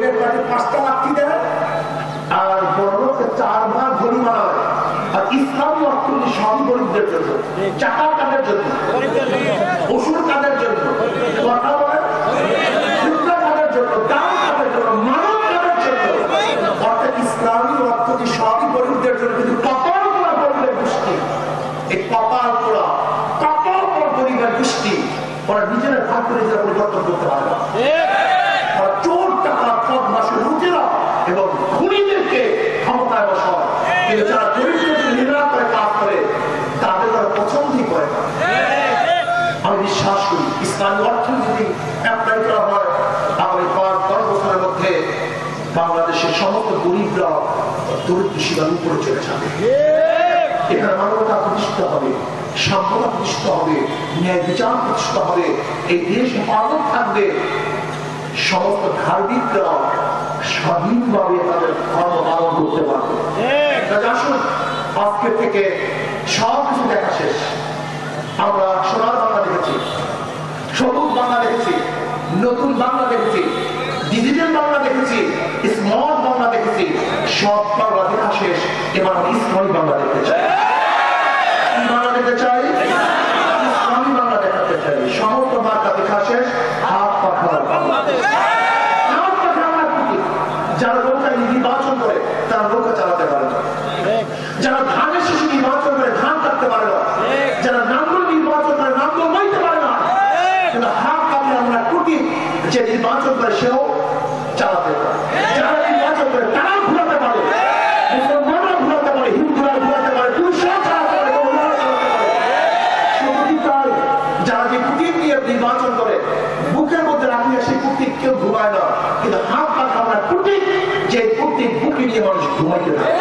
গরিবের বাড়ি 5টা লাঠি দেয় আর বড়লোকে 4 ভাগ ঘড়ি বানায়। আর ইসলামী অর্থনীতি সবই গরিবদের জন্য, চাকা কাদের জন্য, ওষুধ কাদের জন্য, কথা বলে শুক্লা কাদের জন্য, দাম কাদের জন্য, মানব কাদের জন্য। অর্থাৎ ইসলামী অর্থনীতি সবই গরিবদের জন্য। কিন্তু কপাল পোড়া গরিবের গোষ্ঠী, এই কপাল পোড়া গরিবের গোষ্ঠী ওরা নিজেরা ভাগ করে নিজেরা পরিবর্তন করতে পারে না। চোর টাকা বদমাশের লুটেরা এবং খুনিদেরকে ক্ষমতায় বসায়, কিন্তু যারা দরিদ্রদের নির্ণয় করে কাজ করে তাদের তারা পছন্দই করে না। আমি বিশ্বাস করি ইসলামী অর্থনীতি যদি অ্যাপ্লাই করা হয় তাহলে 5-10 বছরের মধ্যে বাংলাদেশের সমস্ত গরিবরা দরিদ্র সীমার উপরে চলে যাবে। এখানে মানবতা প্রতিষ্ঠিত হবে, সাম্যতা প্রতিষ্ঠিত হবে, ন্যায় বিচার প্রতিষ্ঠিত হবে, এই দেশ হেফাজত থাকবে। সমস্ত ধার্মিকরা স্বাধীনভাবে তাদের ধর্ম পালন করতে পারবে। আসুন আজকে থেকে সব কিছু দেখা শেষ। আমরা সোনার বাংলা দেখেছি, সবুজ বাংলা দেখেছি, নতুন বাংলা দেখেছি, ডিজিটাল বাংলা দেখেছি, স্মার্ট বাংলা দেখেছি। সব বাংলা দেখা শেষ। এবার আমি ইসলামী বাংলা দেখতে চাই। বাংলা দেখতে চাই, ইসলামী বাংলা দেখাতে চাই। সমস্ত বার্তা দেখা শেষ। হাত পাখা বাংলাদেশ, যারা নৌকা নির্বাচন করে তারা নৌকা চালাতে পারে না, যারা ধানের শিশু নির্বাচন করে ধান কাটতে পারে না, যারা নাঙ্গল নির্বাচন করে নাঙ্গল মাইতে পারে না, কিন্তু হাত পাখা আমরা কুটি যে নির্বাচন করে সেও চালাতে পারে। যারা নির্বাচন করে তারাও ঘুরাতে পারে, মুসলমানরা ঘুরাতে পারে, হিন্দুরা ঘুরাতে পারে, পুরুষরা চালাতে পারে, মহিলারা চালাতে পারে। সত্যি তাই, যারা যে কুটির নিয়ে নির্বাচন করে বুকের মধ্যে রাখিয়ে সেই কুটির কেউ ঘুমায় না, কিন্তু হাত পাখা আমরা কুটি যে কুটির বুকে নিয়ে মানুষ ঘুমাইতে পারে।